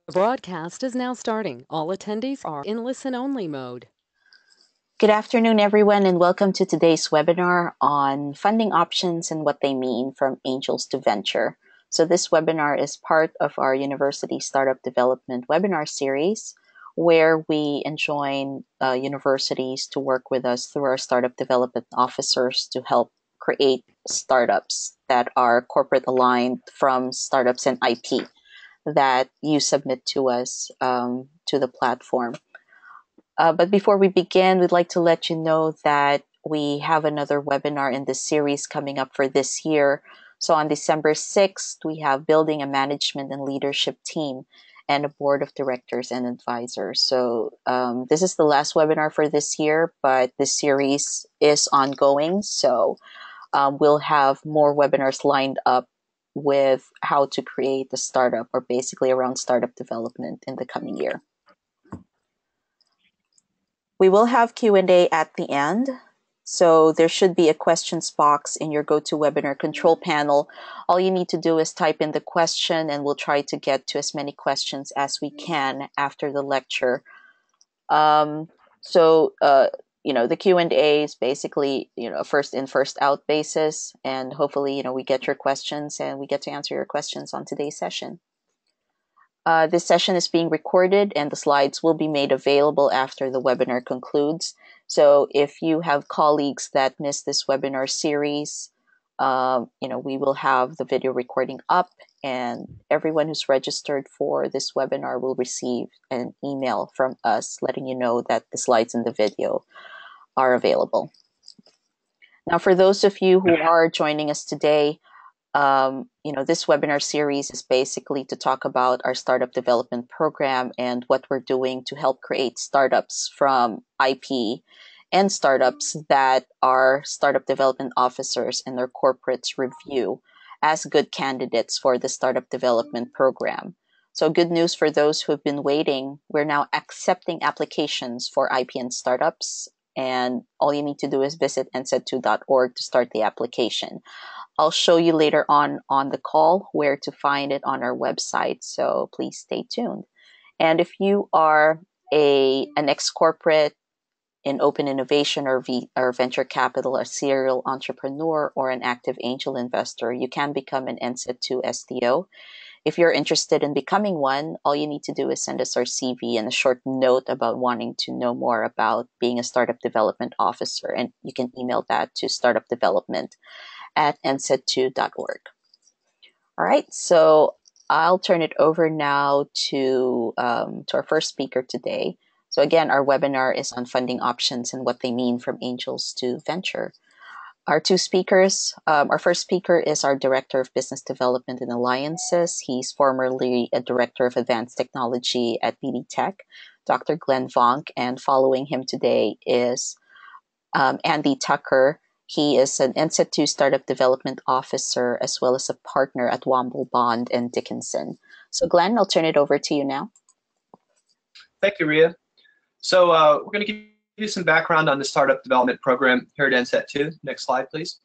The broadcast is now starting. All attendees are in listen-only mode. Good afternoon, everyone, and welcome to today's webinar on funding options and what they mean from angels to venture. So this webinar is part of our University Startup Development webinar series, where we enjoin universities to work with us through our startup development officers to help create startups that are corporate aligned from startups and IP that you submit to us to the platform. But before we begin, we'd like to let you know that we have another webinar in this series coming up for this year. So on December 6th, we have Building a Management and Leadership Team and a Board of Directors and Advisors. So this is the last webinar for this year, but this series is ongoing. So we'll have more webinars lined up with how to create a startup, or basically around startup development, in the coming year. We will have Q&A at the end, so there should be a questions box in your GoToWebinar control panel. All you need to do is type in the question, and we'll try to get to as many questions as we can after the lecture. The Q&A is basically, a first in, first out basis, and hopefully, we get your questions and we get to answer your questions on today's session. This session is being recorded and the slides will be made available after the webinar concludes. So if you have colleagues that missed this webinar series, we will have the video recording up, and everyone who's registered for this webinar will receive an email from us letting you know that the slides and the video are available. Now, for those of you who are joining us today, this webinar series is basically to talk about our startup development program and what we're doing to help create startups from IP and startups that our startup development officers and their corporates review as good candidates for the startup development program. So good news for those who have been waiting. We're now accepting applications for IP and startups, and all you need to do is visit nced2.org to start the application. I'll show you later on the call where to find it on our website, so please stay tuned. And if you are an ex-corporate in open innovation or venture capital, a serial entrepreneur, or an active angel investor, you can become an NCED2 STO. If you're interested in becoming one, all you need to do is send us our CV and a short note about wanting to know more about being a startup development officer, and you can email that to startupdevelopment@nced2.org. All right, so I'll turn it over now to our first speaker today. So again, our webinar is on funding options and what they mean from angels to venture. Our two speakers, our first speaker is our Director of Business Development and Alliances. He's formerly a Director of Advanced Technology at BD Tech, Dr. Glenn Vonk, and following him today is Andy Tucker. He is an NCED2 Startup Development Officer as well as a partner at Womble Bond and Dickinson. So Glenn, I'll turn it over to you now. Thank you, Ria. So we're going to give you some background on the startup development program here at NCED2. Next slide, please.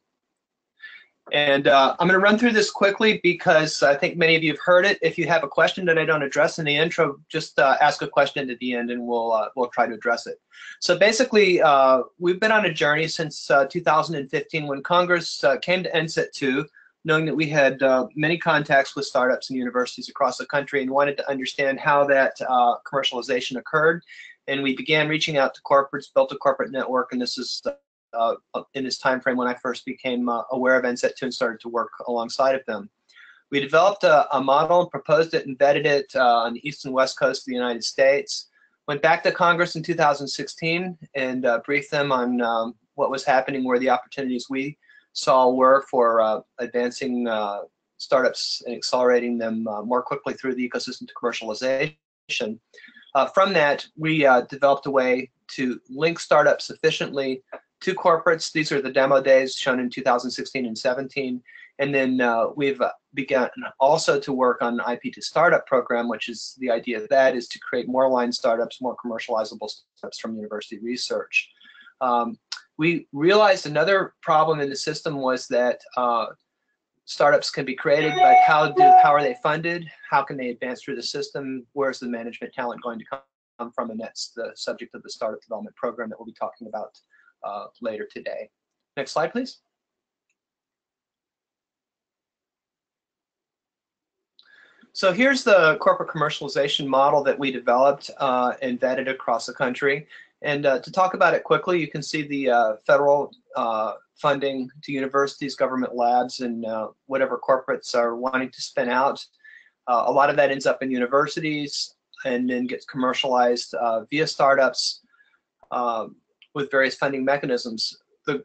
And I'm going to run through this quickly because I think many of you have heard it. If you have a question that I don't address in the intro, just ask a question at the end and we'll try to address it. So basically, we've been on a journey since 2015 when Congress came to NCED2, knowing that we had many contacts with startups and universities across the country and wanted to understand how that commercialization occurred. And we began reaching out to corporates, built a corporate network, and this is in this time frame when I first became aware of NCED2 and started to work alongside of them. We developed a model and proposed it, embedded it on the east and west coast of the United States. Went back to Congress in 2016 and briefed them on what was happening, where the opportunities we saw were for advancing startups and accelerating them more quickly through the ecosystem to commercialization. From that, we developed a way to link startups efficiently to corporates. These are the demo days shown in 2016 and 17. And then we've begun also to work on the IP to Startup program, which is the idea of that is to create more aligned startups, more commercializable startups from university research. We realized another problem in the system was that startups can be created, but how are they funded? How can they advance through the system? Where's the management talent going to come from? And that's the subject of the startup development program that we'll be talking about later today. Next slide, please. So here's the corporate commercialization model that we developed and vetted across the country. And to talk about it quickly, you can see the federal funding to universities, government labs, and whatever corporates are wanting to spin out. A lot of that ends up in universities and then gets commercialized via startups with various funding mechanisms. The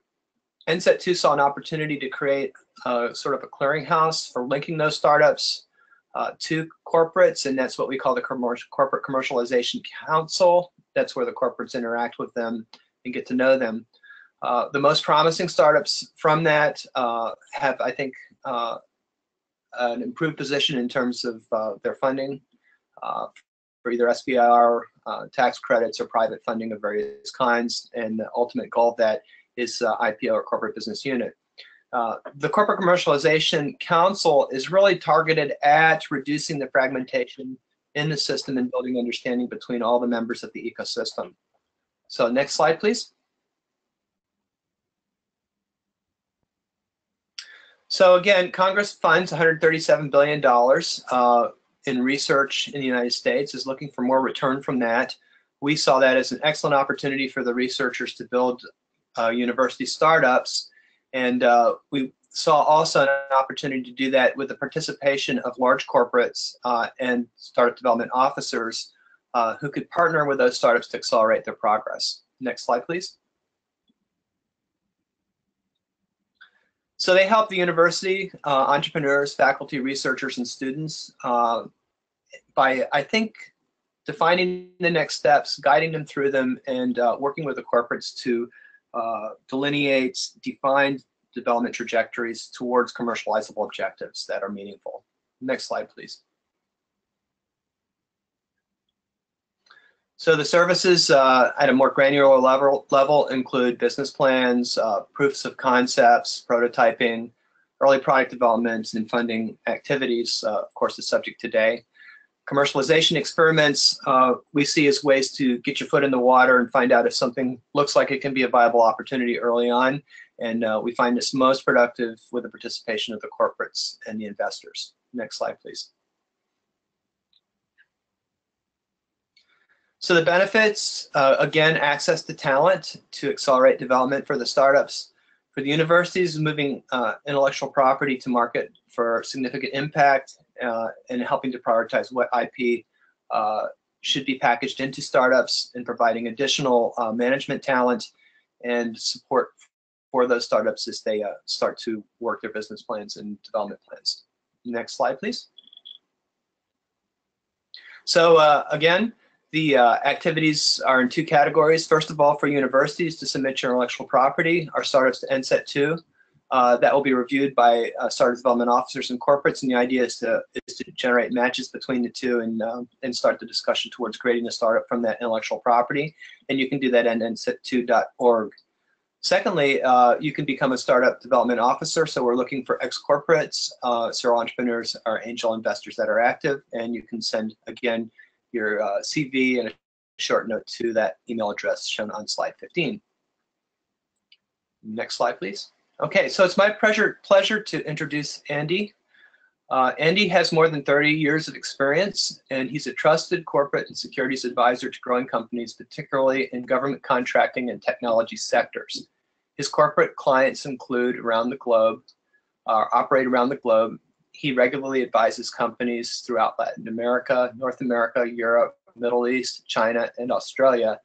NCET 2 saw an opportunity to create sort of a clearinghouse for linking those startups to corporates, and that's what we call the Corporate Commercialization Council. That's where the corporates interact with them and get to know them. The most promising startups from that have, I think, an improved position in terms of their funding for either SBIR, tax credits, or private funding of various kinds, and the ultimate goal of that is IPO or corporate business unit. The Corporate Commercialization Council is really targeted at reducing the fragmentation in the system and building understanding between all the members of the ecosystem. So next slide, please. So again, Congress funds $137 billion in research in the United States, is looking for more return from that. We saw that as an excellent opportunity for the researchers to build university startups. And we saw also an opportunity to do that with the participation of large corporates and startup development officers who could partner with those startups to accelerate their progress. Next slide, please. So they help the university, entrepreneurs, faculty, researchers, and students by, I think, defining the next steps, guiding them through them, and working with the corporates to delineate, define development trajectories towards commercializable objectives that are meaningful. Next slide, please. So the services at a more granular level include business plans, proofs of concepts, prototyping, early product development, and funding activities, of course, the subject today. Commercialization experiments we see as ways to get your foot in the water and find out if something looks like it can be a viable opportunity early on. And we find this most productive with the participation of the corporates and the investors. Next slide, please. So the benefits, again, access to talent to accelerate development for the startups. For the universities, moving intellectual property to market for significant impact and helping to prioritize what IP should be packaged into startups and providing additional management talent and support for those startups as they start to work their business plans and development plans. Next slide, please. So again, the activities are in two categories. First of all, for universities to submit your intellectual property, our startups to NCET 2. That will be reviewed by startup development officers and corporates, and the idea is to generate matches between the two and start the discussion towards creating a startup from that intellectual property. And you can do that at ncet2.org. Secondly, you can become a startup development officer. So we're looking for ex-corporates, serial entrepreneurs, or angel investors that are active, and you can send, again, your CV and a short note to that email address shown on slide 15. Next slide, please. Okay, so it's my pleasure to introduce Andy. Andy has more than 30 years of experience, and he's a trusted corporate and securities advisor to growing companies, particularly in government contracting and technology sectors. His corporate clients include around the globe, operate around the globe. He regularly advises companies throughout Latin America, North America, Europe, Middle East, China, and Australia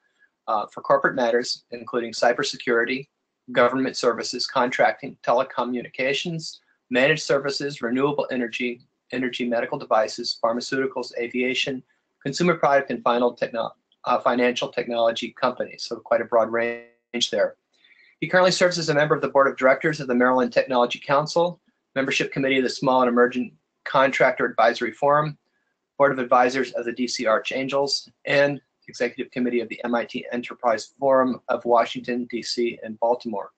for corporate matters, including cybersecurity, government services, contracting, telecommunications, managed services, renewable energy, medical devices, pharmaceuticals, aviation, consumer product, and financial technology companies. So quite a broad range there. He currently serves as a member of the board of directors of the Maryland Technology Council, membership committee of the Small and Emerging Contractor Advisory Forum, board of advisors of the DC Archangels, and executive committee of the MIT Enterprise Forum of Washington, DC, and Baltimore.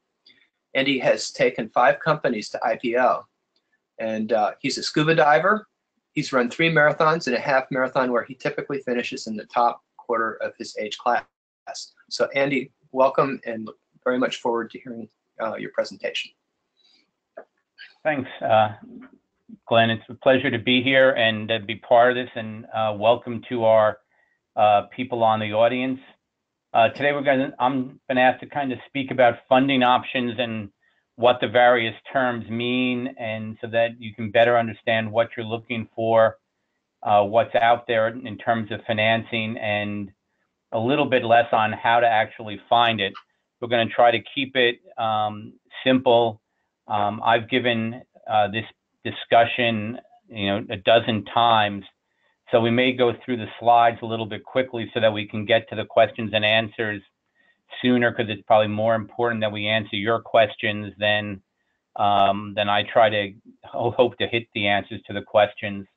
And he has taken 5 companies to IPO. And he's a scuba diver. He's run 3 marathons and a half marathon where he typically finishes in the top quarter of his age class. So Andy, welcome, and look very much forward to hearing your presentation. Thanks, Glenn. It's a pleasure to be here and be part of this, and welcome to our people on the audience. Today I'm going to ask to kind of speak about funding options and what the various terms mean, and so that you can better understand what you're looking for, what's out there in terms of financing, and a little bit less on how to actually find it. We're going to try to keep it simple. I've given this discussion, a dozen times, so we may go through the slides a little bit quickly so that we can get to the questions and answers sooner, because it's probably more important that we answer your questions than I try to hope to hit the answers to the questions.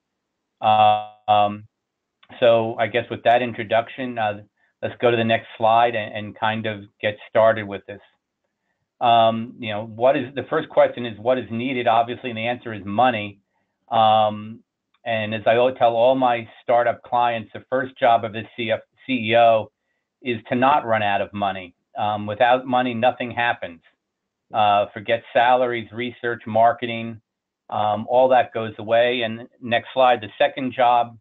So I guess with that introduction, let's go to the next slide and kind of get started with this. The first question is, what is needed? Obviously, and the answer is money. And as I tell all my startup clients, the first job of a CEO is to not run out of money. Without money, nothing happens. Forget salaries, research, marketing, all that goes away. And next slide, the second job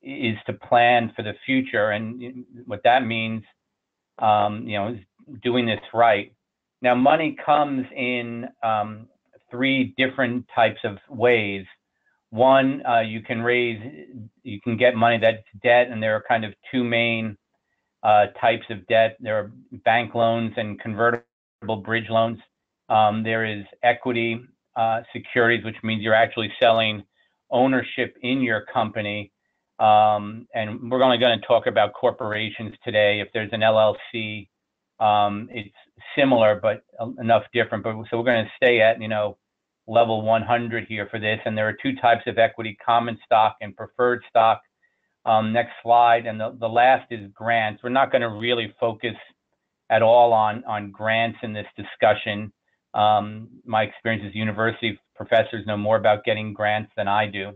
is to plan for the future. And what that means, is doing this right. Now, money comes in 3 different types of ways. One, you can get money that's debt, and there are kind of 2 main types of debt. There are bank loans and convertible bridge loans. There is equity securities, which means you're actually selling ownership in your company. And we're only going to talk about corporations today. If there's an LLC, it's similar, but enough different. So we're going to stay at, level 100 here for this. And there are 2 types of equity: common stock and preferred stock. Next slide. And the last is grants. We're not going to really focus at all on grants in this discussion. My experience as university professors know more about getting grants than I do.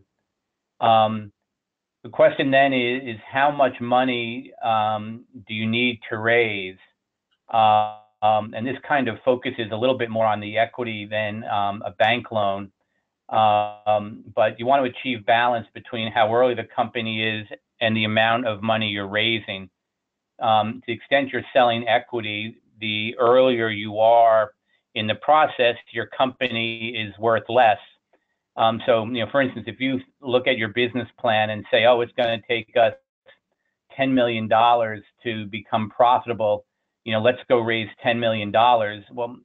The question then is how much money do you need to raise? And this kind of focuses a little bit more on the equity than a bank loan. But you want to achieve balance between how early the company is and the amount of money you're raising. To the extent you're selling equity, the earlier you are in the process, your company is worth less. So, for instance, if you look at your business plan and say, oh, it's going to take us $10 million to become profitable, let's go raise $10 million. Well,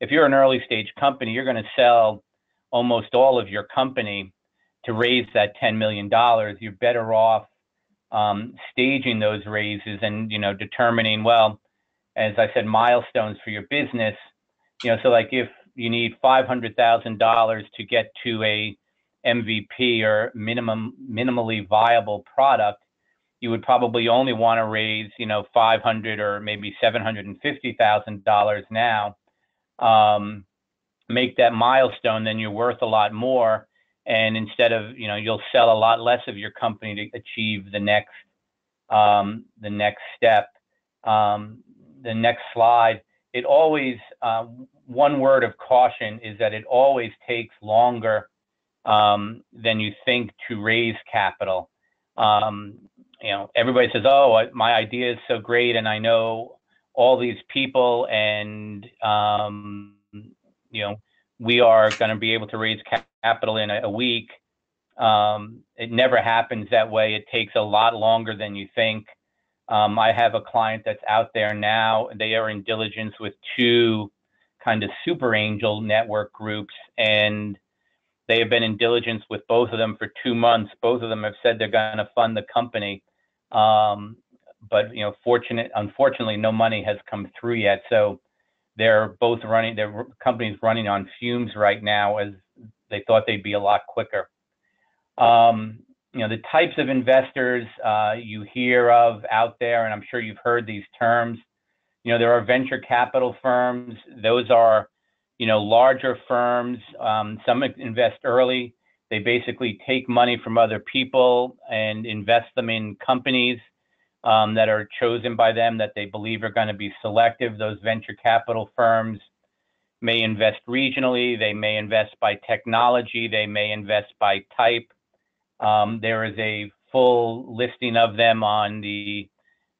if you're an early stage company, you're going to sell almost all of your company to raise that $10 million. You're better off staging those raises and, determining, well, as I said, milestones for your business. So like if you need $500,000 to get to a MVP or minimally viable product, you would probably only want to raise, $500,000 or maybe $750,000 now. Make that milestone, then you're worth a lot more. And instead of, you'll sell a lot less of your company to achieve the next step. The next slide. It always, one word of caution is that it always takes longer than you think to raise capital. Everybody says, oh, my idea is so great and I know all these people and, we are going to be able to raise capital in a week. It never happens that way. It takes a lot longer than you think. I have a client that's out there now. They are in diligence with 2 kind of super angel network groups, and they have been in diligence with both of them for 2 months. Both of them have said they're going to fund the company. But unfortunately, no money has come through yet. So they're both running, their company's running on fumes right now, as they thought they'd be a lot quicker. The types of investors you hear of out there, and I'm sure you've heard these terms. There are venture capital firms. Those are, larger firms, some invest early. They basically take money from other people and invest them in companies that are chosen by them that they believe are going to be selective. Those venture capital firms may invest regionally. They may invest by technology. They may invest by type. There is a full listing of them on the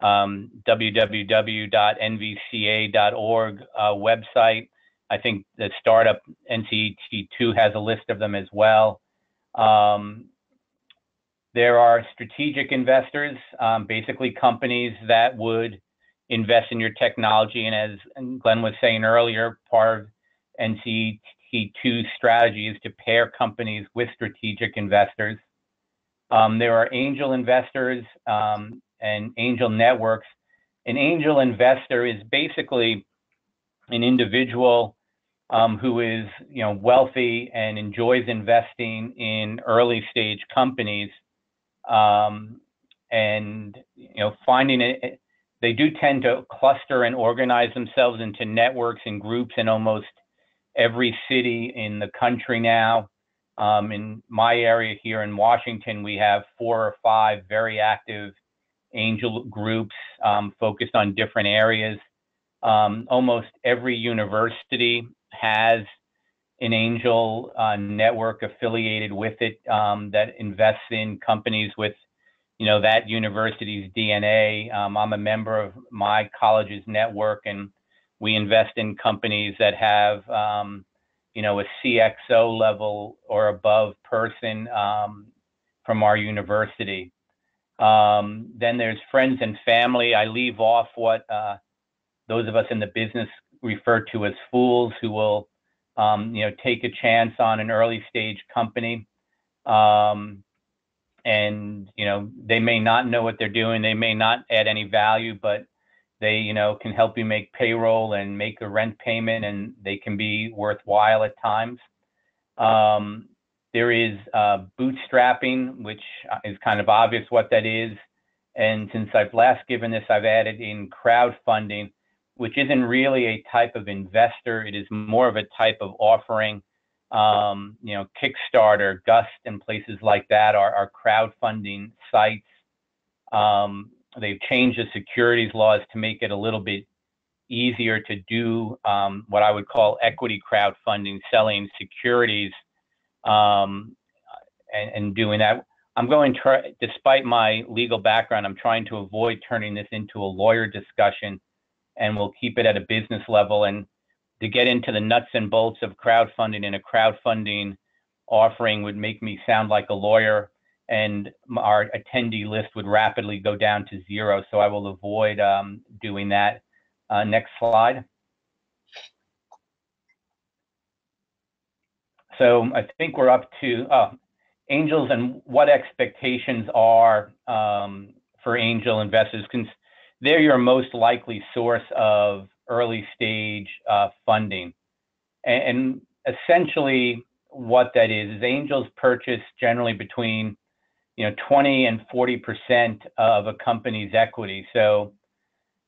www.nvca.org website. I think the startup NCET2 has a list of them as well. There are strategic investors, basically companies that would invest in your technology. And as Glenn was saying earlier, part of NCET2's strategy is to pair companies with strategic investors. There are angel investors and angel networks. An angel investor is basically an individual who is wealthy and enjoys investing in early stage companies, and finding it. They do tend to cluster and organize themselves into networks and groups in almost every city in the country now. In my area here in Washington, we have 4 or 5 very active angel groups focused on different areas. Almost every university has an angel network affiliated with it that invests in companies with that university's DNA. I'm a member of my college's network, and we invest in companies that have a CXO level or above person from our university. Then there's friends and family. I leave off what those of us in the business refer to as fools, who will take a chance on an early stage company. And they may not know what they're doing. They may not add any value, but they can help you make payroll and make a rent payment, and they can be worthwhile at times. There is bootstrapping, which is kind of obvious what that is. And since I've last given this, I've added in crowdfunding, which isn't really a type of investor. It is more of a type of offering. Kickstarter, Gust, and places like that are crowdfunding sites. They've changed the securities laws to make it a little bit easier to do what I would call equity crowdfunding, selling securities and doing that. Despite my legal background, I'm trying to avoid turning this into a lawyer discussion, and we'll keep it at a business level. And to get into the nuts and bolts of crowdfunding and a crowdfunding offering would make me sound like a lawyer, and our attendee list would rapidly go down to 0. So I will avoid doing that. Next slide. So I think we're up to angels and what expectations are for angel investors, because they're your most likely source of early stage funding. And essentially what that is angels purchase generally between 20 and 40% of a company's equity. So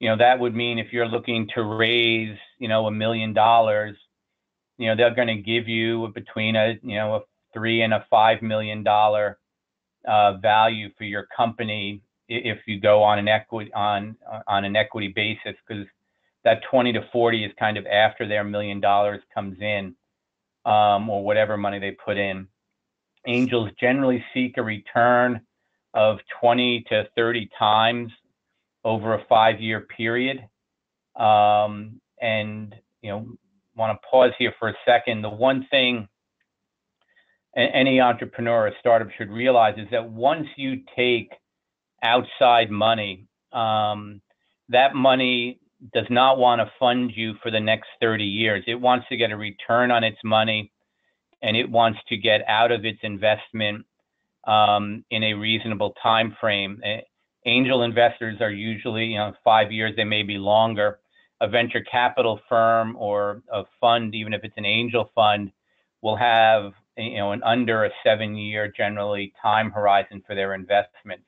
that would mean if you're looking to raise $1 million, they're going to give you between a $3 and a $5 million value for your company if you go on an equity basis, because that 20 to 40 is kind of after their $1 million comes in, or whatever money they put in. Angels generally seek a return of 20 to 30 times over a 5-year period. And want to pause here for a second. The one thing any entrepreneur or startup should realize is that once you take outside money, that money does not want to fund you for the next 30 years. It wants to get a return on its money, and it wants to get out of its investment in a reasonable time frame. Angel investors are usually 5 years, they may be longer. A venture capital firm or a fund, even if it's an angel fund, will have an under a 7-year generally time horizon for their investments.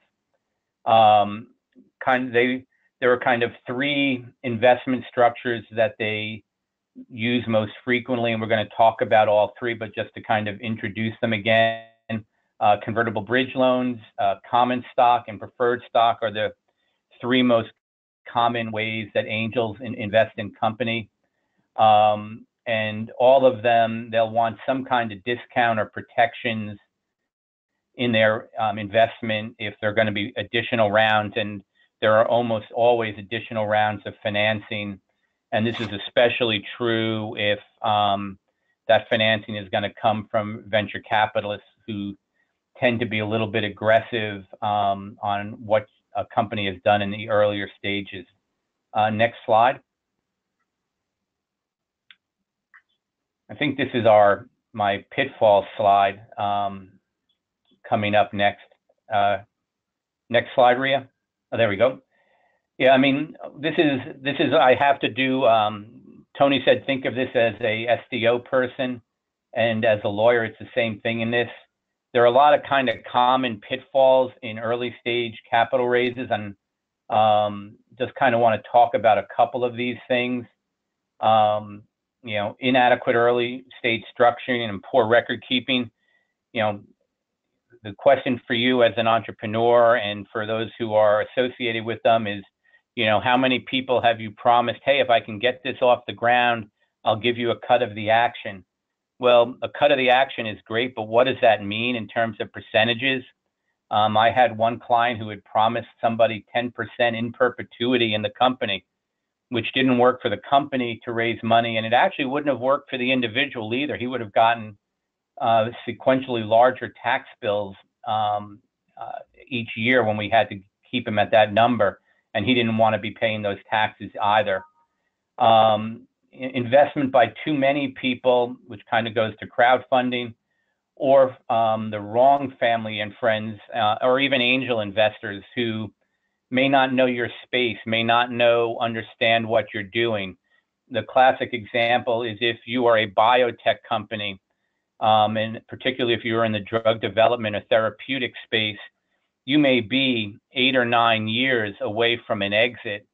There are kind of 3 investment structures that they use most frequently, and we're going to talk about all three, but just to kind of introduce them again, convertible bridge loans, common stock, and preferred stock are the three most common ways that angels invest in company. And all of them, they'll want some kind of discount or protections in their investment if there are going to be additional rounds, and there are almost always additional rounds of financing. And this is especially true if that financing is going to come from venture capitalists who tend to be a little bit aggressive on what a company has done in the earlier stages. Next slide. I think this is my pitfall slide coming up next. Next slide, Ria. Oh, there we go. Yeah, I mean, this is I have to do. Tony said, think of this as a SDO person, and as a lawyer, it's the same thing in this. There are a lot of kind of common pitfalls in early stage capital raises, and just kind of want to talk about a couple of these things. You know, inadequate early stage structuring and poor record keeping. You know, the question for you as an entrepreneur and for those who are associated with them is, you know, how many people have you promised, hey, if I can get this off the ground, I'll give you a cut of the action? Well, a cut of the action is great, but what does that mean in terms of percentages? I had one client who had promised somebody 10% in perpetuity in the company, which didn't work for the company to raise money, and it actually wouldn't have worked for the individual either. He would have gotten sequentially larger tax bills each year when we had to keep him at that number, and he didn't want to be paying those taxes either. Investment by too many people, which kind of goes to crowdfunding, or the wrong family and friends, or even angel investors who may not know your space, may not understand what you're doing. The classic example is if you are a biotech company, and particularly if you're in the drug development or therapeutic space, you may be 8 or 9 years away from an exit.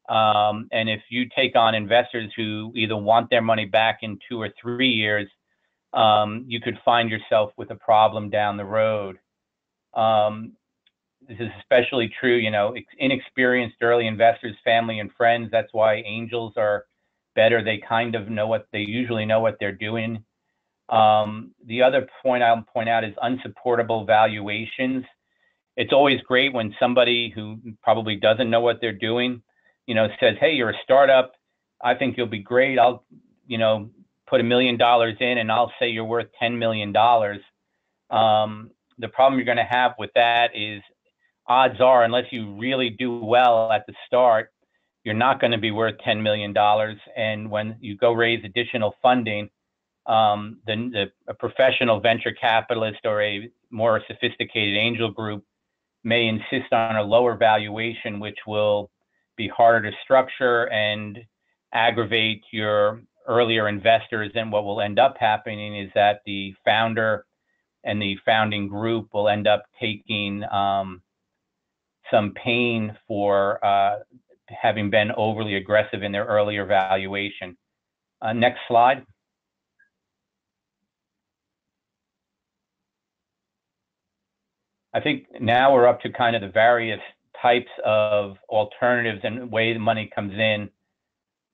And if you take on investors who either want their money back in 2 or 3 years, you could find yourself with a problem down the road. This is especially true, you know, inexperienced early investors, family and friends. That's why angels are better. They kind of they usually know what they're doing. The other point I'll point out is unsupportable valuations. It's always great when somebody who probably doesn't know what they're doing, you know, says, hey, you're a startup. I think you'll be great. I'll, you know, put $1 million in and I'll say you're worth $10 million. The problem you're going to have with that is odds are, unless you really do well at the start, you're not going to be worth $10 million. And when you go raise additional funding, a professional venture capitalist or a more sophisticated angel group may insist on a lower valuation, which will be harder to structure and aggravate your earlier investors. And what will end up happening is that the founder and the founding group will end up taking some pain for having been overly aggressive in their earlier valuation. Next slide. I think now we're up to kind of the various types of alternatives and way the money comes in.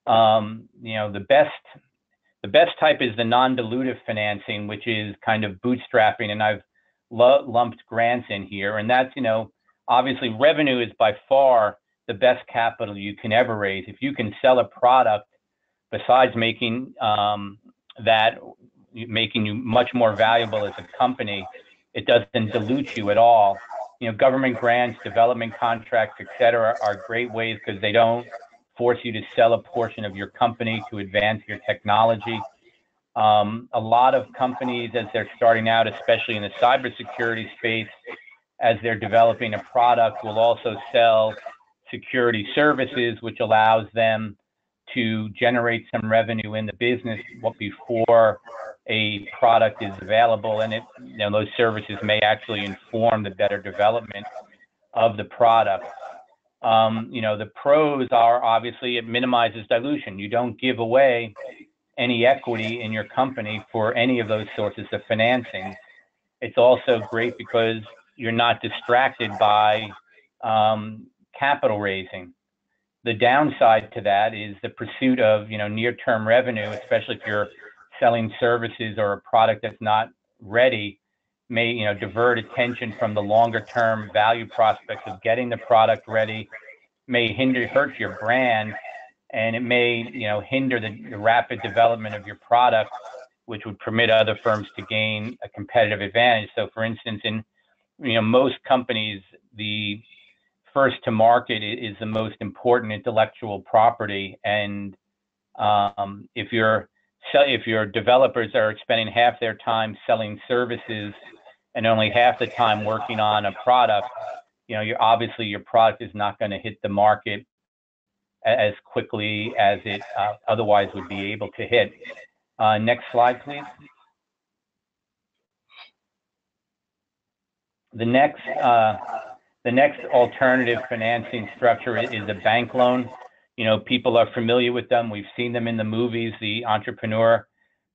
You know, the best type is the non-dilutive financing, which is kind of bootstrapping, and I've lumped grants in here. And that's, you know, obviously revenue is by far the best capital you can ever raise. If you can sell a product, besides making making you much more valuable as a company, it doesn't dilute you at all. You know, government grants, development contracts, et cetera, are great ways because they don't force you to sell a portion of your company to advance your technology. A lot of companies, as they're starting out, especially in the cybersecurity space, as they're developing a product, will also sell security services, which allows them to generate some revenue in the business before a product is available, and you know, those services may actually inform the better development of the product. You know, the pros are obviously it minimizes dilution. You don't give away any equity in your company for any of those sources of financing. It's also great because you're not distracted by capital raising. The downside to that is the pursuit of near-term revenue, especially if you're selling services or a product that's not ready, may divert attention from the longer-term value prospects of getting the product ready, may hurt your brand, and it may hinder the rapid development of your product, which would permit other firms to gain a competitive advantage. So, for instance, in most companies, the first to market is the most important intellectual property, and if your developers are spending half their time selling services and only half the time working on a product, obviously your product is not going to hit the market as quickly as it otherwise would be able to hit. Next slide, please. The next alternative financing structure is a bank loan. People are familiar with them. We've seen them in the movies. The entrepreneur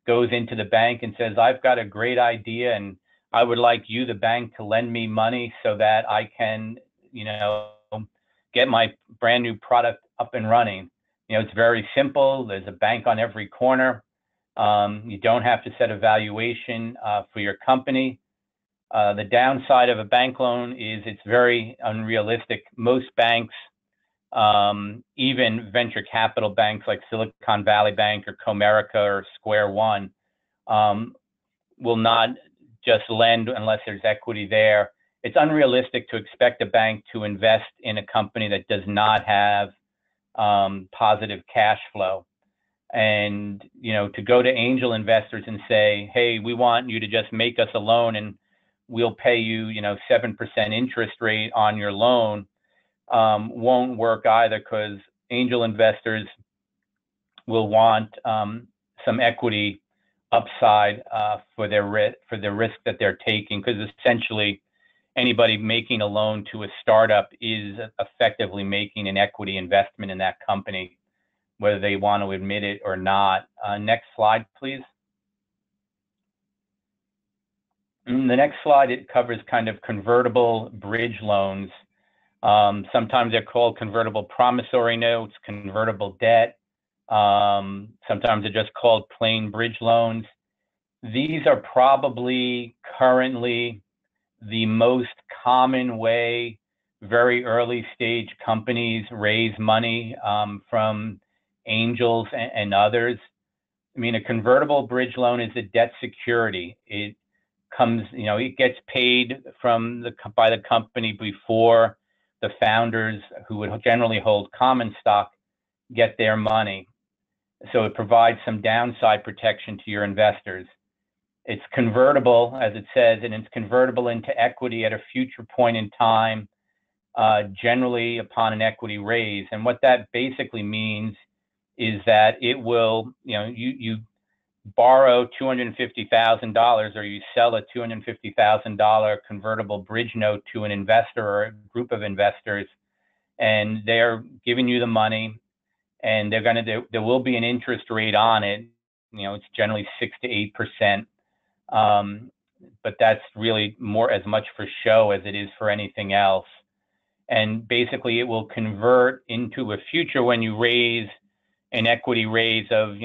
goes into the bank and says, I've got a great idea and I would like you, the bank, to lend me money so that I can, get my brand new product up and running. It's very simple. There's a bank on every corner. You don't have to set a valuation for your company. The downside of a bank loan is it's very unrealistic. Most banks, even venture capital banks like Silicon Valley Bank or Comerica or Square One, will not just lend unless there's equity there. It's unrealistic to expect a bank to invest in a company that does not have positive cash flow. And, to go to angel investors and say, hey, we want you to just make us a loan and we'll pay you, 7% interest rate on your loan, won't work either, because angel investors will want some equity upside for their risk that they're taking, because essentially anybody making a loan to a startup is effectively making an equity investment in that company, whether they want to admit it or not. Next slide, please. The next slide, it covers kind of convertible bridge loans. Sometimes they're called convertible promissory notes, convertible debt. Sometimes they're just called plain bridge loans. These are probably currently the most common way very early stage companies raise money from angels and others. I mean, a convertible bridge loan is a debt security. It comes, it gets paid by the company before the founders, who would generally hold common stock, get their money. So it provides some downside protection to your investors. It's convertible, as it says, and it's convertible into equity at a future point in time, generally upon an equity raise. And what that basically means is that it will, you borrow $250,000 or you sell a $250,000 convertible bridge note to an investor or a group of investors, and they're giving you the money, and there will be an interest rate on it. It's generally 6 to 8%. But that's really more as much for show as it is for anything else. And basically it will convert into a future, when you raise an equity raise of,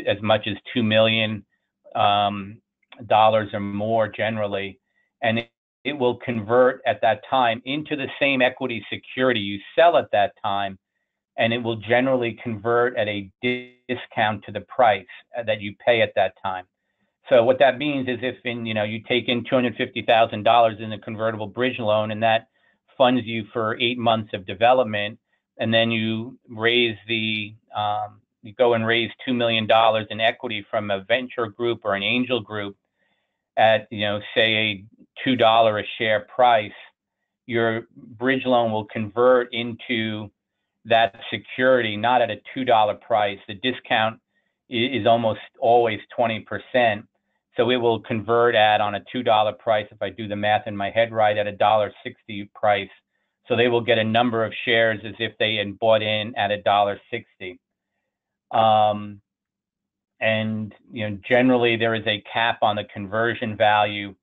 as much as $2 million or more generally, and it will convert at that time into the same equity security you sell at that time, and it will generally convert at a discount to the price that you pay at that time. So what that means is if you take in $250,000 in a convertible bridge loan, and that funds you for 8 months of development, and then you go and raise $2 million in equity from a venture group or an angel group at, say a $2 a share price, your bridge loan will convert into that security, not at a $2 price. The discount is almost always 20%. So it will convert on a $2 price, if I do the math in my head right, at a $1.60 price. So they will get a number of shares as if they had bought in at a $1.60. And generally there is a cap on the conversion value,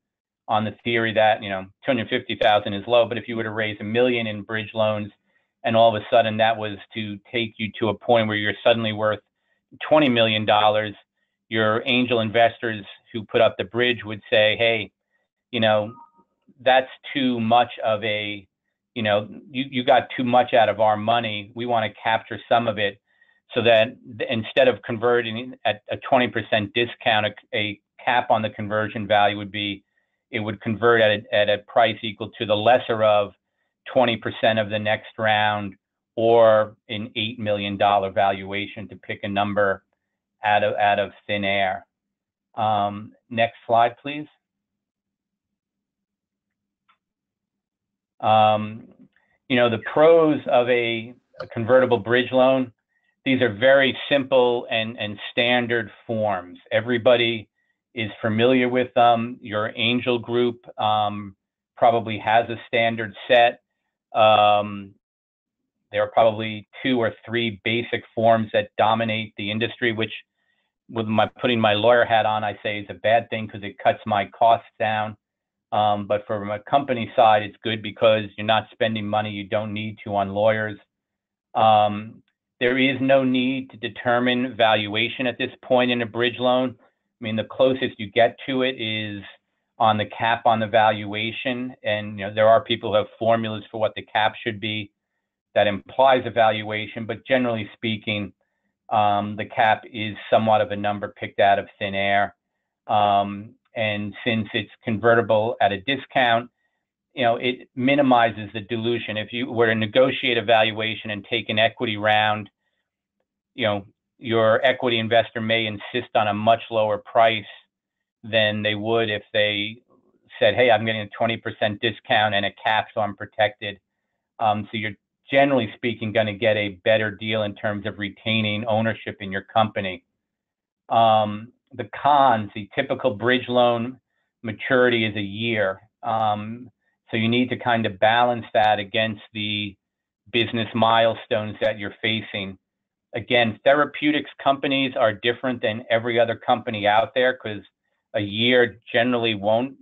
on the theory that 250,000 is low, but if you were to raise $1 million in bridge loans, and all of a sudden that was to take you to a point where you're suddenly worth $20 million, your angel investors who put up the bridge would say, hey, that's too much of a, you got too much out of our money. We want to capture some of it, so that instead of converting at a 20% discount, a cap on the conversion value would be, it would convert at a price equal to the lesser of 20% of the next round, or an $8 million valuation, to pick a number out of thin air. Next slide, please. The pros of a convertible bridge loan, these are very simple and standard forms. Everybody is familiar with them. Your angel group probably has a standard set. There are probably 2 or 3 basic forms that dominate the industry, which, with putting my lawyer hat on, I say is a bad thing because it cuts my costs down. But from a company side, it's good because you're not spending money you don't need to on lawyers. There is no need to determine valuation at this point in a bridge loan. I mean, the closest you get to it is on the cap on the valuation. And there are people who have formulas for what the cap should be that implies a valuation, but generally speaking, the cap is somewhat of a number picked out of thin air. And since it's convertible at a discount, it minimizes the dilution. If you were to negotiate a valuation and take an equity round, your equity investor may insist on a much lower price than they would if they said, hey, I'm getting a 20% discount and a cap, so I'm protected. So you're generally speaking going to get a better deal in terms of retaining ownership in your company. The cons, the typical bridge loan maturity is a year. So you need to kind of balance that against the business milestones that you're facing. Again, therapeutics companies are different than every other company out there, because a year generally won't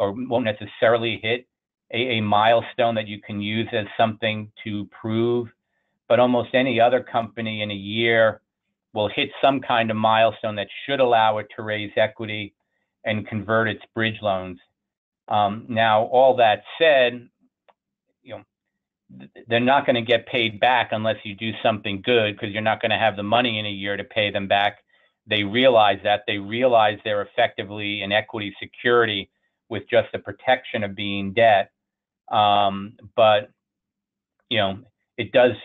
necessarily hit a milestone that you can use as something to prove. But almost any other company in a year will hit some kind of milestone that should allow it to raise equity and convert its bridge loans. Now, all that said, they're not going to get paid back unless you do something good, because you're not going to have the money in a year to pay them back. They realize that. They realize they're effectively an equity security with just the protection of being debt. But it does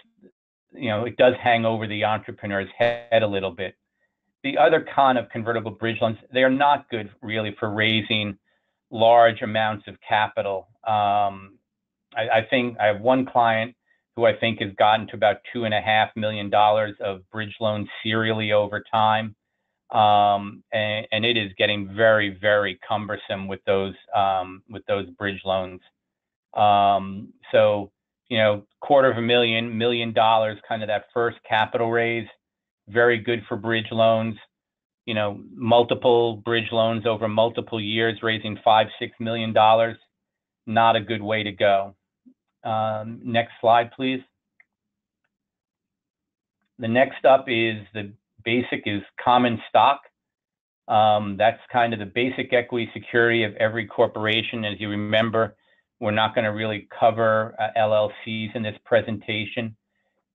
hang over the entrepreneur's head a little bit. The other con of convertible bridge loans, they're not good really for raising large amounts of capital. I think I have one client who I think has gotten to about $2.5 million of bridge loans serially over time. And it is getting very, very cumbersome with those bridge loans. So, $250,000, $1 million, kind of that first capital raise, very good for bridge loans. Multiple bridge loans over multiple years, raising $5-6 million, not a good way to go. Next slide, please. The next up is the basic is common stock. That's kind of the basic equity security of every corporation. As you remember, we're not going to really cover LLCs in this presentation.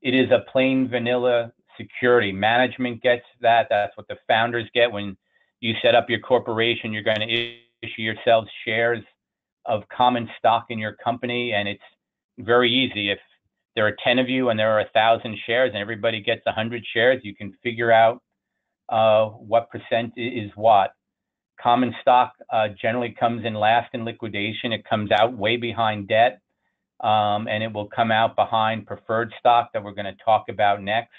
It is a plain vanilla security. Management gets that. That's what the founders get. When you set up your corporation, you're going to issue yourselves shares of common stock in your company, and it's very easy. If there are 10 of you and there are 1,000 shares and everybody gets 100 shares, you can figure out what percent is what. Common stock generally comes in last in liquidation. It comes out way behind debt, and it will come out behind preferred stock that we're going to talk about next.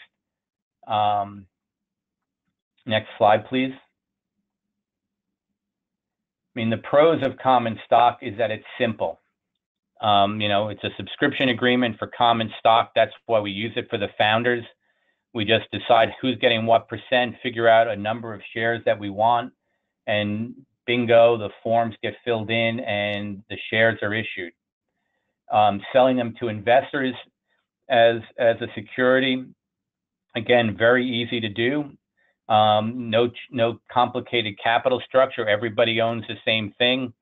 Next slide, please. I mean, the pros of common stock is that it's simple. It's a subscription agreement for common stock. That's why we use it for the founders. We just decide who's getting what percent, figure out a number of shares that we want, and bingo, the forms get filled in and the shares are issued. Selling them to investors as a security, again, very easy to do. No complicated capital structure. Everybody owns the same thing.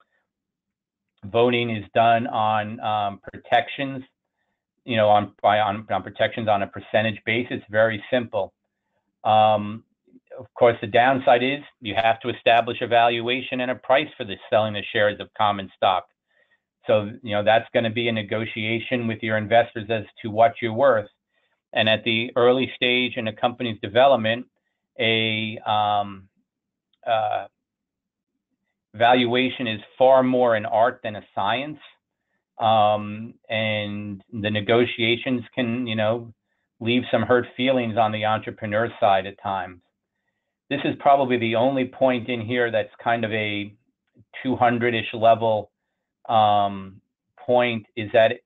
Voting is done on protections, on protections on a percentage basis. Very simple. Of course, the downside is you have to establish a valuation and a price for the selling the shares of common stock. So, that's going to be a negotiation with your investors as to what you're worth. And at the early stage in a company's development, a valuation is far more an art than a science. And the negotiations can, leave some hurt feelings on the entrepreneur side at times. This is probably the only point in here that's kind of a 200-ish level point, is that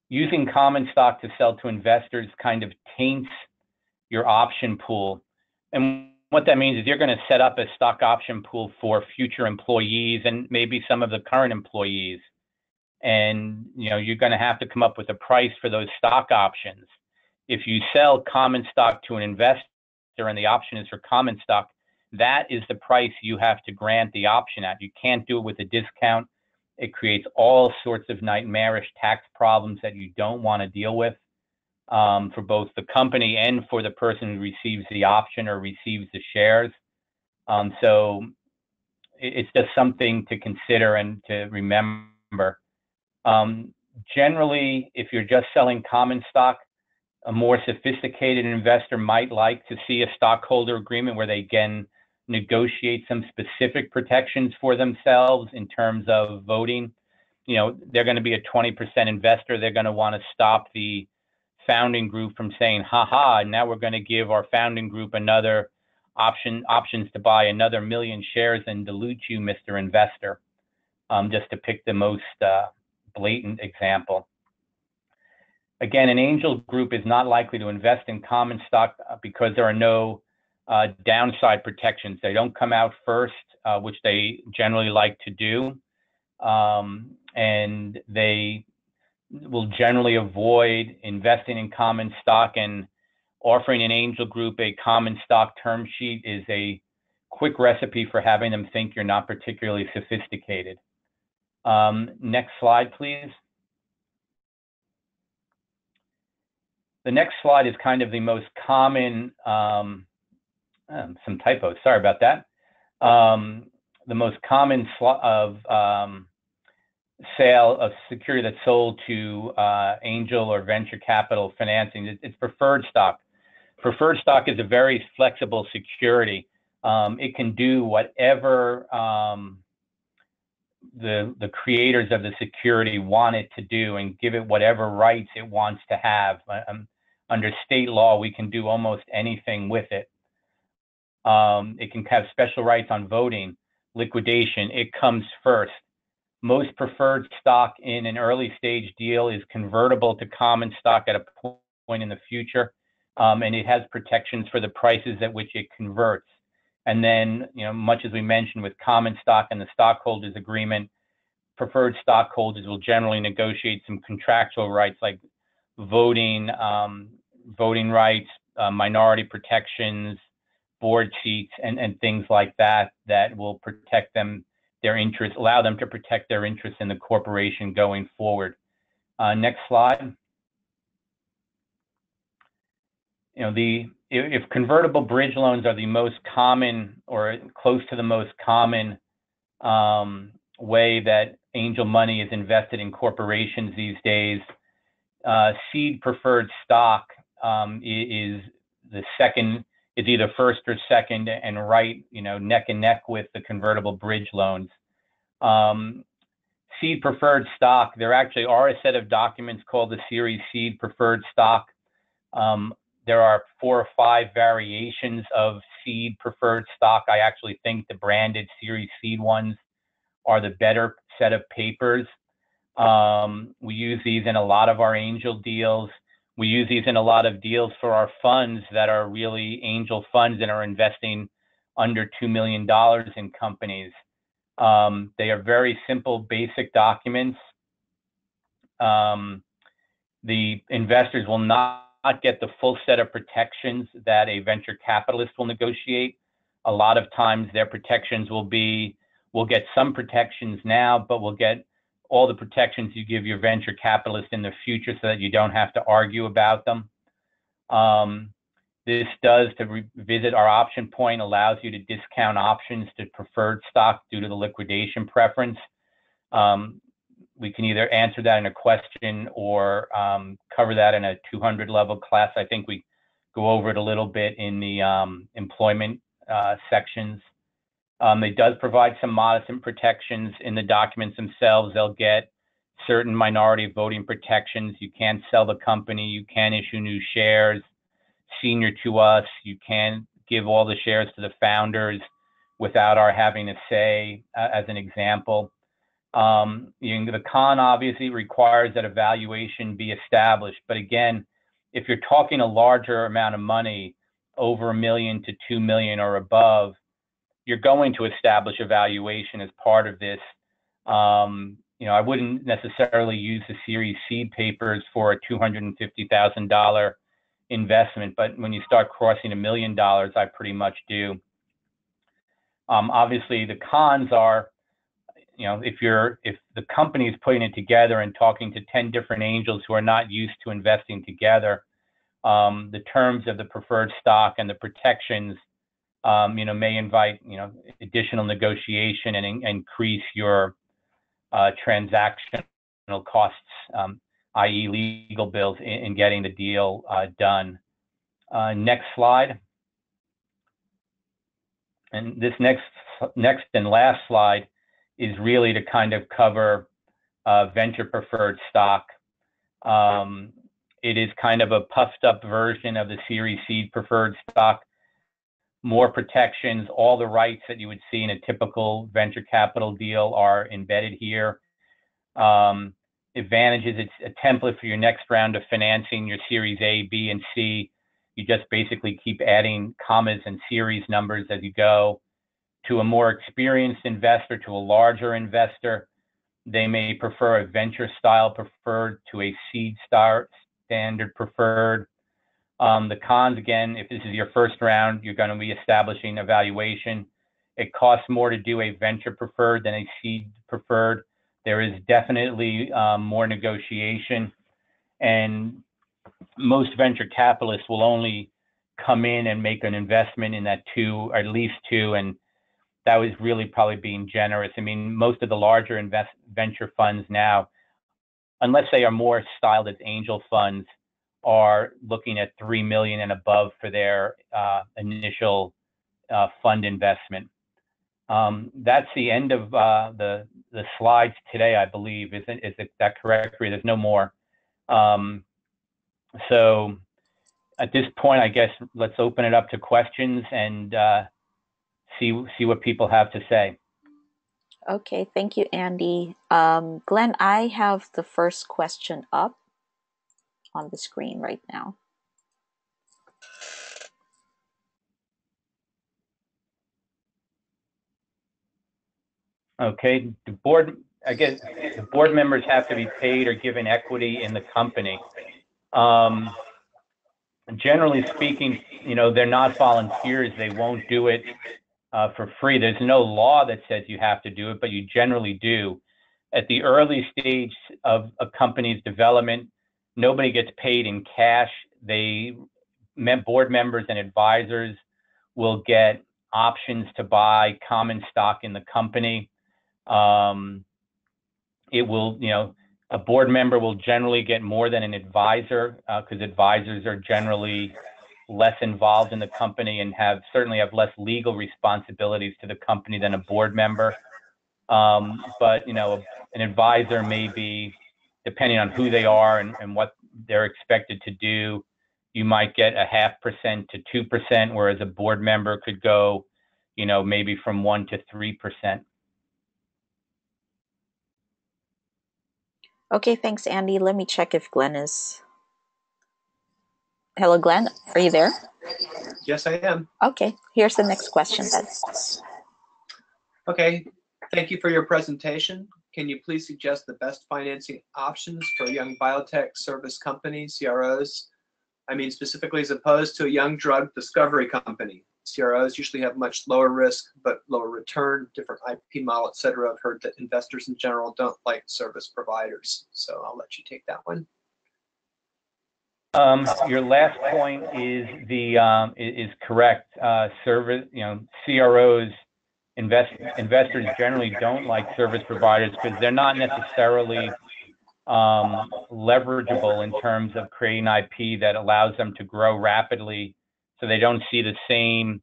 using common stock to sell to investors kind of taints your option pool. And what that means is you're going to set up a stock option pool for future employees and maybe some of the current employees. And, you're going to have to come up with a price for those stock options. If you sell common stock to an investor and the option is for common stock, that is the price you have to grant the option at. You can't do it with a discount. It creates all sorts of nightmarish tax problems that you don't want to deal with for both the company and for the person who receives the option or receives the shares. So it's just something to consider and to remember. Generally, if you're just selling common stock, a more sophisticated investor might like to see a stockholder agreement where they can negotiate some specific protections for themselves in terms of voting. They're going to be a 20% investor. They're going to want to stop the founding group from saying, haha, now we're going to give our founding group another options to buy another 1 million shares and dilute you, Mr. Investor, just to pick the most blatant example. Again, an angel group is not likely to invest in common stock because there are no downside protections. They don't come out first, which they generally like to do. And they will generally avoid investing in common stock, and offering an angel group a common stock term sheet is a quick recipe for having them think you're not particularly sophisticated. Next slide, please. The next slide is kind of the most common, some typos, sorry about that. The most common sale of security that's sold to angel or venture capital financing. It's preferred stock. Preferred stock is a very flexible security. It can do whatever the creators of the security want it to do and give it whatever rights it wants to have. Under state law, we can do almost anything with it. It can have special rights on voting, liquidation. It comes first. Most preferred stock in an early stage deal is convertible to common stock at a point in the future, and it has protections for the prices at which it converts. And then, much as we mentioned with common stock and the stockholders agreement, preferred stockholders will generally negotiate some contractual rights like voting rights, minority protections, board seats, and things like that will protect them, their interests, allow them to protect their interests in the corporation going forward. Next slide. If convertible bridge loans are the most common or close to the most common way that angel money is invested in corporations these days, seed preferred stock is the second, is either first or second, and right, neck and neck with the convertible bridge loans. Seed preferred stock, there actually are a set of documents called the Series Seed Preferred Stock. There are 4 or 5 variations of seed preferred stock. I actually think the branded Series Seed ones are the better set of papers. We use these in a lot of our angel deals. We use these in a lot of deals for our funds that are really angel funds and are investing under $2 million in companies. They are very simple, basic documents. The investors will not get the full set of protections that a venture capitalist will negotiate. A lot of times their protections will be, we'll get some protections now, but we'll get all the protections you give your venture capitalist in the future so that you don't have to argue about them. This does, to revisit our option point, allows you to discount options to preferred stock due to the liquidation preference. We can either answer that in a question or cover that in a 200 level class. I think we go over it a little bit in the employment sections. It does provide some modest protections in the documents themselves. They'll get certain minority voting protections. You can't sell the company. You can issue new shares senior to us. You can give all the shares to the founders without our having a say, as an example. The con obviously requires that a valuation be established. But again, if you're talking a larger amount of money, over $1 million to $2 million or above, you're going to establish a valuation as part of this. I wouldn't necessarily use the Series C papers for a $250,000 investment, but when you start crossing $1 million, I pretty much do. Obviously, the cons are, if the company is putting it together and talking to 10 different angels who are not used to investing together, the terms of the preferred stock and the protections, may invite, additional negotiation and increase your transactional costs, i.e. legal bills in getting the deal done. Next slide. And this next and last slide is really to kind of cover venture preferred stock. It is kind of a puffed up version of the Series C preferred stock. More protections, all the rights that you would see in a typical venture capital deal are embedded here. Advantages, it's a template for your next round of financing, your Series A, B, and C. You just basically keep adding commas and series numbers as you go. To a more experienced investor, to a larger investor, they may prefer a venture style preferred to a seed standard preferred. The cons, again, if this is your first round, you're going to be establishing a valuation. It costs more to do a venture preferred than a seed preferred. There is definitely more negotiation, and most venture capitalists will only come in and make an investment in that two, or at least two, and that was really probably being generous. I mean, most of the larger venture funds now, unless they are more styled as angel funds, are looking at $3 million and above for their initial fund investment. That's the end of the slides today, I believe. Is that correct, Rhea? There's no more. So at this point, I guess let's open it up to questions and see what people have to say. Okay, thank you, Andy. Glenn, I have the first question up on the screen right now. Okay, the board members have to be paid or given equity in the company. Generally speaking, they're not volunteers. They won't do it for free. There's no law that says you have to do it, but you generally do. At the early stage of a company's development, nobody gets paid in cash. Board members and advisors will get options to buy common stock in the company. A board member will generally get more than an advisor because advisors are generally less involved in the company and certainly have less legal responsibilities to the company than a board member. But an advisor may be, depending on who they are and what they're expected to do, you might get 0.5% to 2%, whereas a board member could go, maybe from 1% to 3%. Okay, thanks, Andy. Let me check if Glenn is Hello, Glenn. Are you there? Yes, I am. Okay, here's the next question then. Okay, thank you for your presentation. Can you please suggest the best financing options for young biotech service companies, CROs? I mean, specifically as opposed to a young drug discovery company. CROs usually have much lower risk, but lower return, different IP model, et cetera. I've heard that investors in general don't like service providers. So I'll let you take that one. Your last point is correct. Service, CROs, investors generally don't like service providers because they're not necessarily leverageable in terms of creating IP that allows them to grow rapidly. So they don't see the same,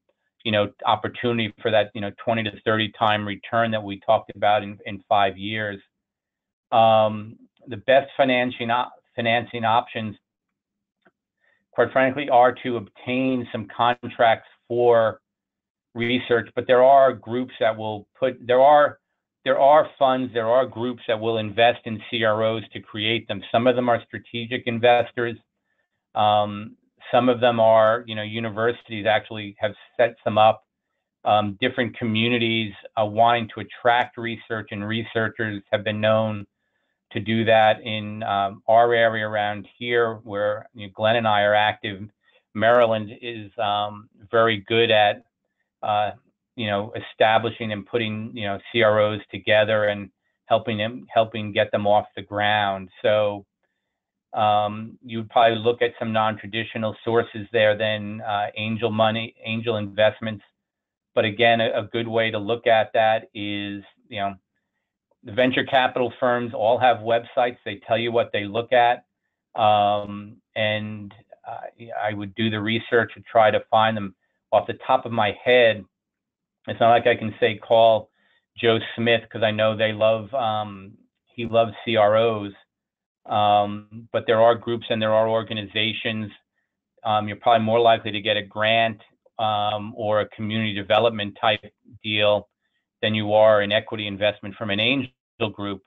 opportunity for that, 20 to 30 time return that we talked about in 5 years. The best financing options, quite frankly, are to obtain some contracts for research, but there are groups that will there are funds, there are groups that will invest in CROs to create them. Some of them are strategic investors. Some of them are, universities actually have set some up. Different communities wanting to attract research, and researchers have been known to do that in our area around here where Glenn and I are active. Maryland is very good at establishing and putting CROs together and helping get them off the ground. So you'd probably look at some non-traditional sources there than angel money, angel investments. But again, a good way to look at that is the venture capital firms all have websites. They tell you what they look at, and I would do the research to try to find them. Off the top of my head, it's not like I can say call Joe Smith because I know he loves CROs. But there are groups and there are organizations. You're probably more likely to get a grant or a community development type deal than you are an equity investment from an angel group.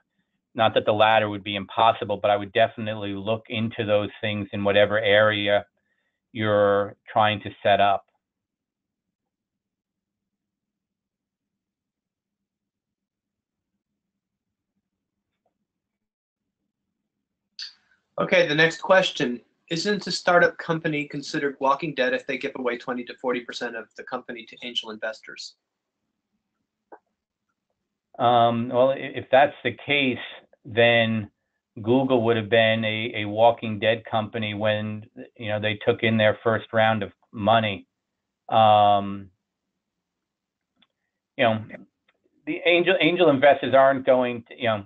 Not that the latter would be impossible, but I would definitely look into those things in whatever area you're trying to set up. Okay, the next question. Isn't a startup company considered walking dead if they give away 20 to 40% of the company to angel investors? Well, if that's the case, then Google would have been a walking dead company when they took in their first round of money. The angel investors aren't going to,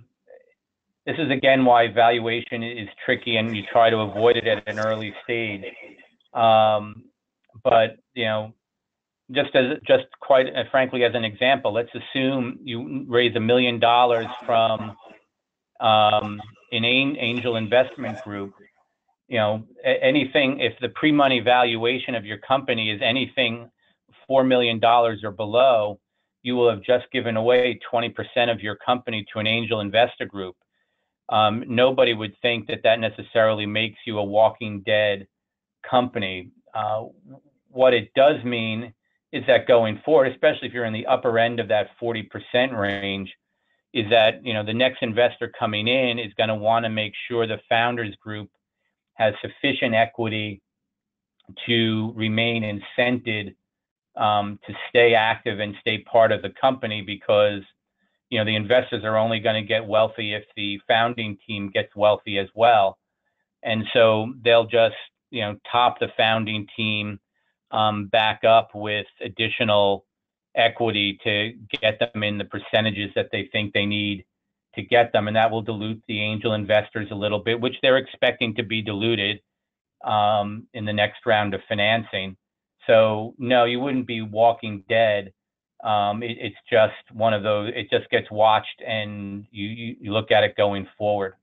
this is again why valuation is tricky and you try to avoid it at an early stage. But just quite frankly, as an example, let's assume you raise $1 million from an angel investment group. Anything, if the pre-money valuation of your company is anything $4 million or below, you will have just given away 20% of your company to an angel investor group. Nobody would think that necessarily makes you a walking dead company. What it does mean is that going forward, especially if you're in the upper end of that 40% range, is that the next investor coming in is going to want to make sure the founders group has sufficient equity to remain incented to stay active and stay part of the company, because the investors are only going to get wealthy if the founding team gets wealthy as well. And so they'll just top the founding team back up with additional equity to get them in the percentages that they think they need to get them. And that will dilute the angel investors a little bit, which they're expecting to be diluted in the next round of financing. So no, you wouldn't be walking dead. It's just one of those, it just gets watched and you look at it going forward.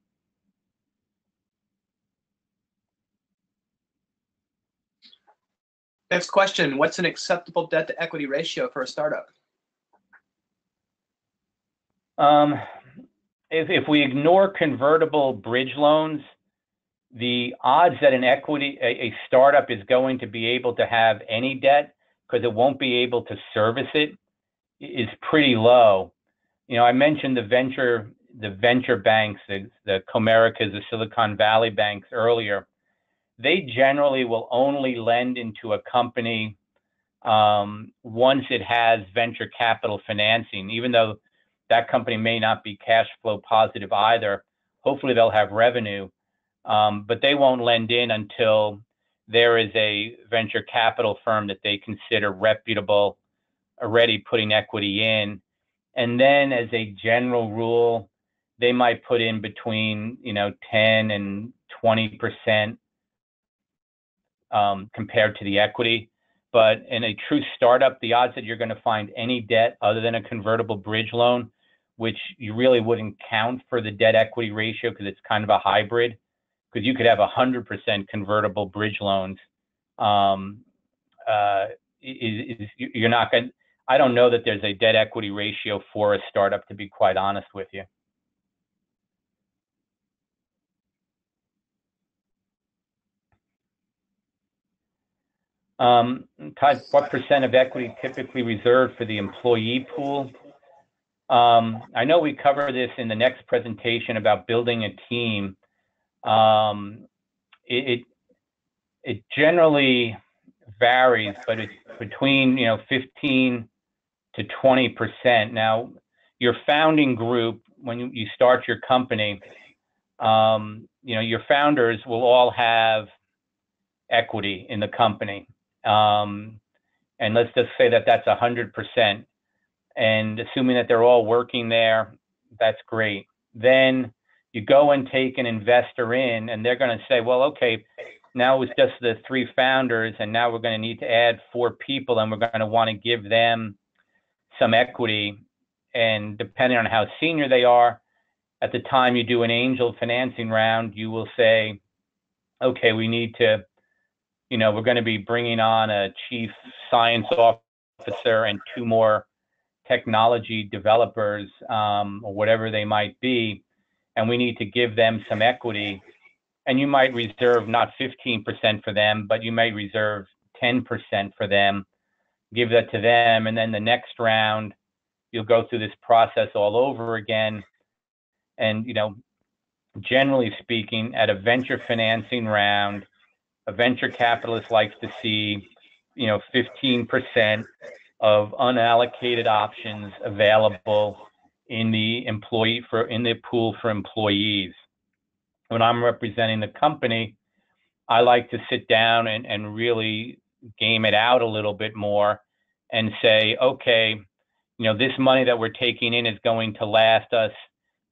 Next question. What's an acceptable debt to equity ratio for a startup? If we ignore convertible bridge loans, the odds that a startup is going to be able to have any debt because it won't be able to service it is pretty low. You know, I mentioned the venture banks, the Comericas, the Silicon Valley banks earlier. They generally will only lend into a company once it has venture capital financing, even though that company may not be cash flow positive either. Hopefully they'll have revenue, but they won't lend in until there is a venture capital firm that they consider reputable, already putting equity in. And then as a general rule, they might put in between, 10 and 20% compared to the equity. But in a true startup, the odds that you're going to find any debt other than a convertible bridge loan, which you really wouldn't count for the debt equity ratio because it's kind of a hybrid, because you could have 100% convertible bridge loans. You're not going. I don't know that there's a debt equity ratio for a startup, to be quite honest with you. Todd, what percent of equity typically reserved for the employee pool? I know we cover this in the next presentation about building a team. It generally varies, but it's between 15 to 20%. Now, your founding group, when you start your company, your founders will all have equity in the company. And let's just say that that's 100%. And assuming that they're all working there, that's great. Then you go and take an investor in, and they're going to say, well, okay, now it's just the 3 founders, and now we're going to need to add 4 people, and we're going to want to give them some equity. And depending on how senior they are, at the time you do an angel financing round, you will say, okay, we need to, we're going to be bringing on a chief science officer and 2 more technology developers, or whatever they might be, and we need to give them some equity. And you might reserve not 15% for them, but you might reserve 10% for them, give that to them, and then the next round, you'll go through this process all over again. And, generally speaking, at a venture financing round, a venture capitalist likes to see, 15% of unallocated options available in the pool for employees. When I'm representing the company, I like to sit down and really game it out a little bit more and say, okay, this money that we're taking in is going to last us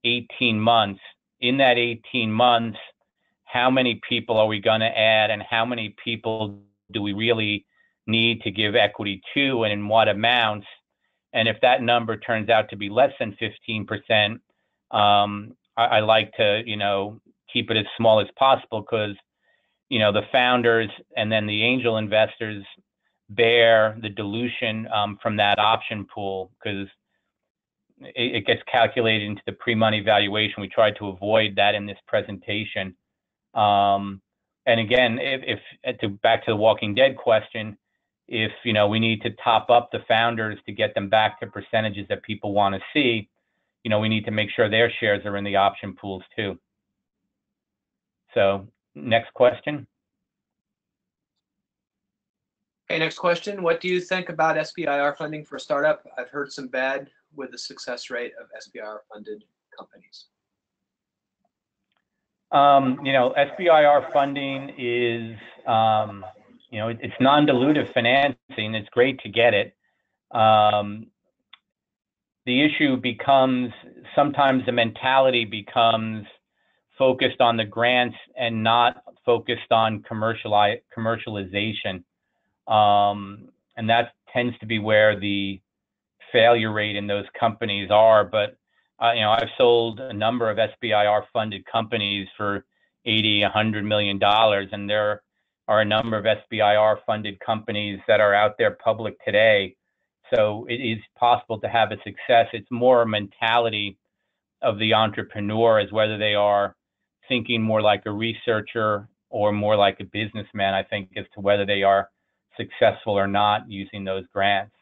18 months. In that 18 months, how many people are we going to add, and how many people do we really need to give equity to, and in what amounts? And if that number turns out to be less than 15%, I like to, keep it as small as possible, because, the founders and then the angel investors bear the dilution from that option pool, because it gets calculated into the pre-money valuation. We tried to avoid that in this presentation. And again, back to the Walking Dead question, if we need to top up the founders to get them back to percentages that people want to see, we need to make sure their shares are in the option pools too. So next question. Okay, next question. What do you think about SBIR funding for a startup? I've heard some bad with the success rate of SBIR funded companies. SBIR funding is, it's non-dilutive financing. It's great to get it. The issue becomes, sometimes the mentality becomes focused on the grants and not focused on commercialization. And that tends to be where the failure rate in those companies are. But I've sold a number of SBIR funded companies for $80, $100 million, and there are a number of SBIR funded companies that are out there public today. So it is possible to have a success. It's more a mentality of the entrepreneur, as whether they are thinking more like a researcher or more like a businessman, I think, as to whether they are successful or not using those grants.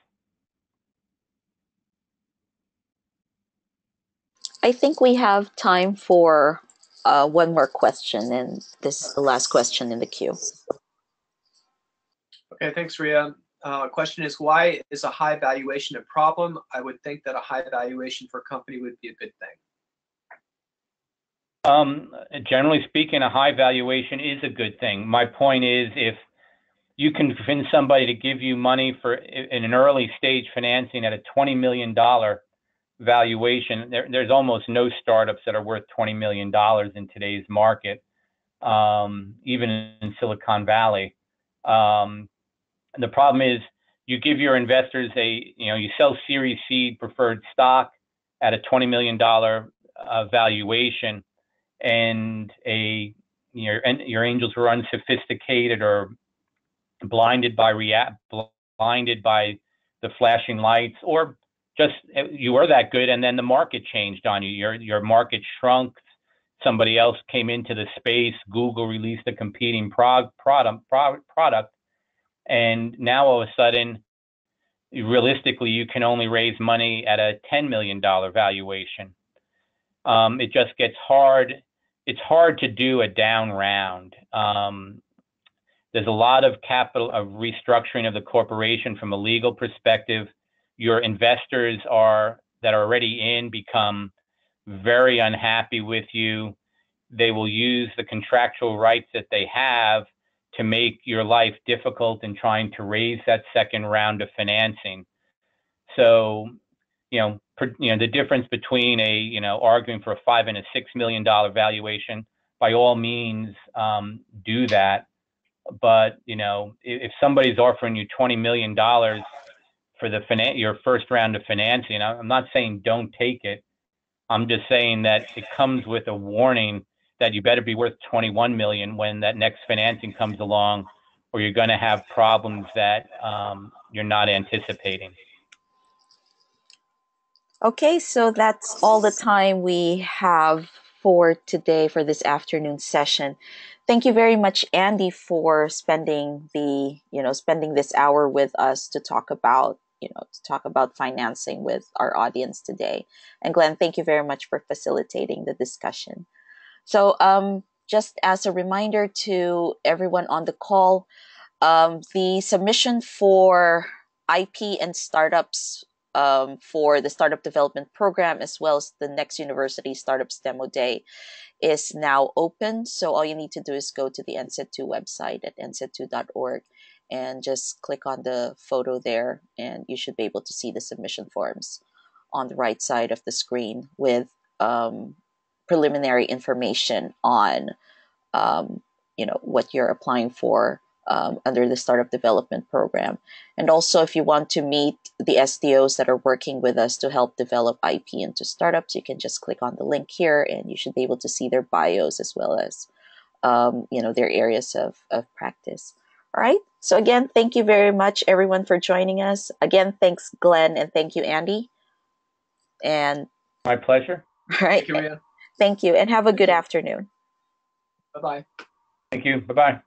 I think we have time for one more question, and this is the last question in the queue. Okay, thanks, Ria. Question is, why is a high valuation a problem? I would think that a high valuation for a company would be a good thing. Generally speaking, a high valuation is a good thing. My point is, if you can convince somebody to give you money for in an early stage financing at a $20 million valuation, there's almost no startups that are worth $20 million in today's market, even in Silicon Valley. The problem is, you give your investors you sell Series C preferred stock at a $20 million valuation, and your angels were unsophisticated or blinded by the flashing lights, or just you were that good and then the market changed on you. Your market shrunk. Somebody else came into the space. Google released a competing product, and now all of a sudden, realistically, you can only raise money at a $10 million valuation. It just gets hard. It's hard to do a down round. There's a lot of capital, of restructuring of the corporation from a legal perspective. Your investors that are already in become very unhappy with you. They will use the contractual rights that they have to make your life difficult in trying to raise that second round of financing. So, the difference between arguing for a $5 and a $6 million valuation, by all means, do that. But if somebody's offering you $20 million for your first round of financing, I'm not saying don't take it. I'm just saying that it comes with a warning that you better be worth 21 million when that next financing comes along, or you're going to have problems that you're not anticipating. Okay, so that's all the time we have for today, for this afternoon session. Thank you very much, Andy, for spending this hour with us to talk about financing with our audience today. And Glenn, thank you very much for facilitating the discussion. So just as a reminder to everyone on the call, the submission for IP and startups for the Startup Development Program, as well as the Next University Startups Demo Day, is now open. So all you need to do is go to the NCED2 website at nced2.org and just click on the photo there, and you should be able to see the submission forms on the right side of the screen with preliminary information on what you're applying for under the Startup Development Program. And also, if you want to meet the SDOs that are working with us to help develop IP into startups, you can just click on the link here, and you should be able to see their bios as well as their areas of practice. All right. So again, thank you very much, everyone, for joining us. Again, thanks, Glenn, and thank you, Andy. And my pleasure. All right. Thank you, Ria. Thank you, and have a good afternoon. Bye-bye. Thank you. Bye-bye.